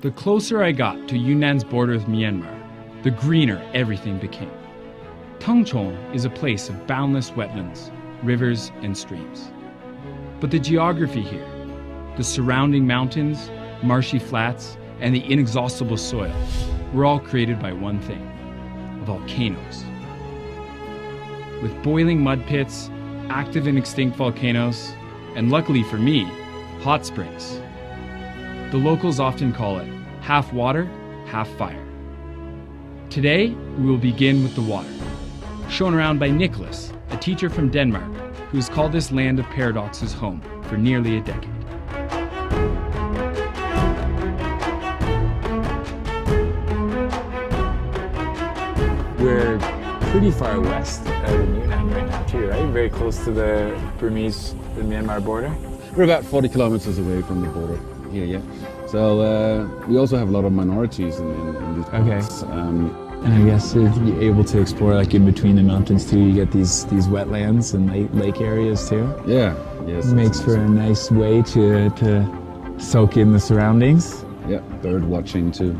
The closer I got to Yunnan's border with Myanmar, the greener everything became. Tengchong is a place of boundless wetlands, rivers, and streams. But the geography here, the surrounding mountains, marshy flats, and the inexhaustible soil were all created by one thing: volcanoes. With boiling mud pits, active and extinct volcanoes, and luckily for me, hot springs. The locals often call it half water, half fire. Today, we will begin with the water, shown around by Nicholas, a teacher from Denmark, who's called this land of paradoxes home for nearly a decade. We're pretty far west in Yunnan right now too, right? Very close to the Burmese-Myanmar border. We're about 40 kilometers away from the border here, yeah. So we also have a lot of minorities in these parts. Okay. And I guess if you're able to explore like in between the mountains too, you get these wetlands and lake areas too. Yeah, yes. It makes for a nice way to soak in the surroundings. Yeah, bird watching too.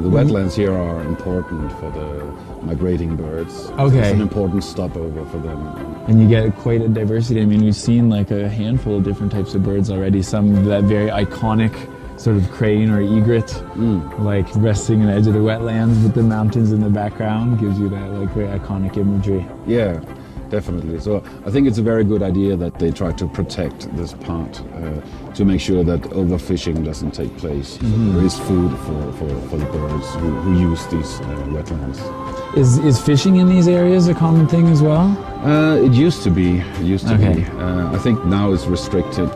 The wetlands here are important for the migrating birds. Okay. It's an important stopover for them. And you get quite a diversity. I mean, we've seen like a handful of different types of birds already. Some that very iconic sort of crane or egret, like resting on the edge of the wetlands with the mountains in the background, gives you that like very iconic imagery. Yeah, definitely. So I think it's a very good idea that they try to protect this part to make sure that overfishing doesn't take place. So there is food for the birds who use these wetlands. Is fishing in these areas a common thing as well? It used to be. Be. I think now it's restricted.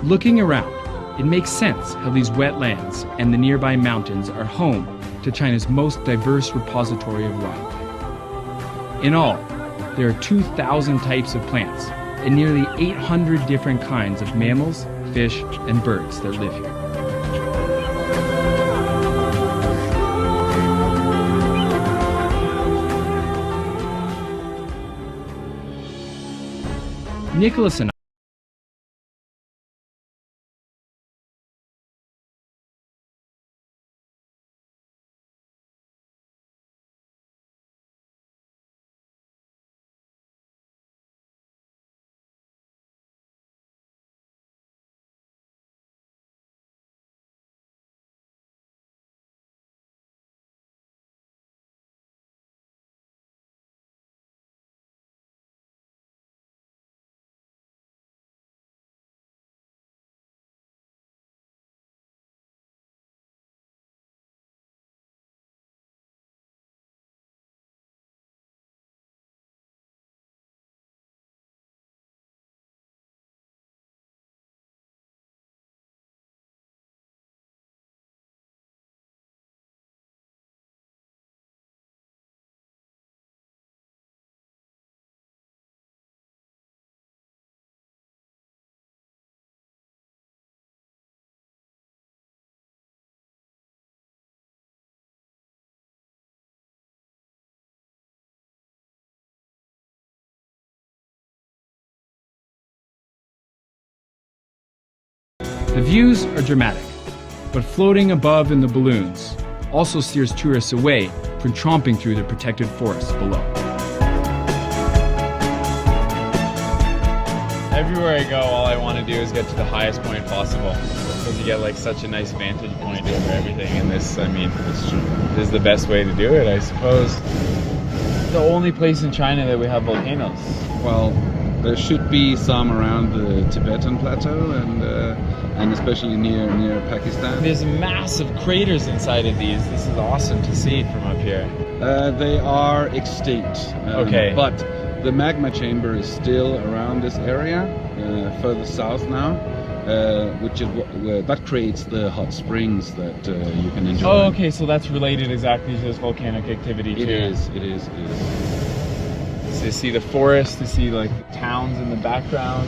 Looking around, it makes sense how these wetlands and the nearby mountains are home to China's most diverse repository of wildlife. In all, there are 2,000 types of plants and nearly 800 different kinds of mammals, fish, and birds that live here. Nicholas and the views are dramatic, but floating above in the balloons also steers tourists away from tromping through the protected forests below. Everywhere I go, all I want to do is get to the highest point possible, because you get like such a nice vantage point over everything. And this, I mean, this is the best way to do it, I suppose. The only place in China that we have volcanoes. Well, there should be some around the Tibetan plateau and especially near Pakistan. There's massive craters inside of these. This is awesome to see from up here. They are extinct. Okay. But the magma chamber is still around this area, further south now, which is that creates the hot springs that you can enjoy. Oh, okay. So that's related exactly to this volcanic activity too. It is. So you see the forest, you see like the towns in the background.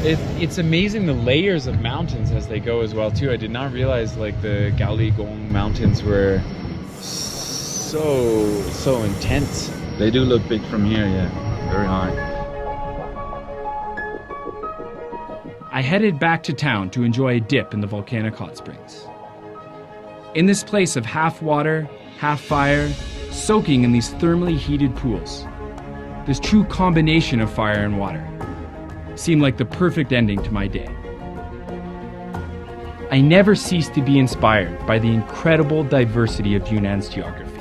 It's amazing the layers of mountains as they go as well too. I did not realize like the Gaoligong mountains were so intense. They do look big from here, yeah, very high. I headed back to town to enjoy a dip in the volcanic hot springs. In this place of half water, half fire, soaking in these thermally heated pools, this true combination of fire and water seemed like the perfect ending to my day. I never ceased to be inspired by the incredible diversity of Yunnan's geography,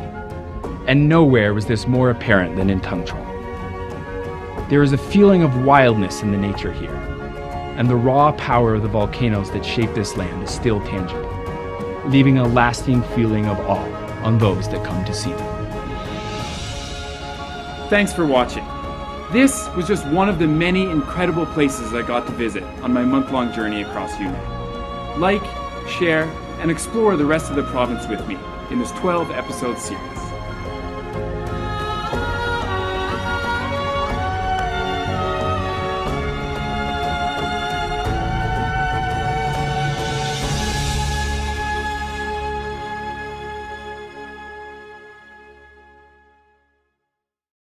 and nowhere was this more apparent than in Tengchong. There is a feeling of wildness in the nature here, and the raw power of the volcanoes that shape this land is still tangible, leaving a lasting feeling of awe on those that come to see them. Thanks for watching. This was just one of the many incredible places I got to visit on my month-long journey across Yunnan. Like, share, and explore the rest of the province with me in this 12-episode series.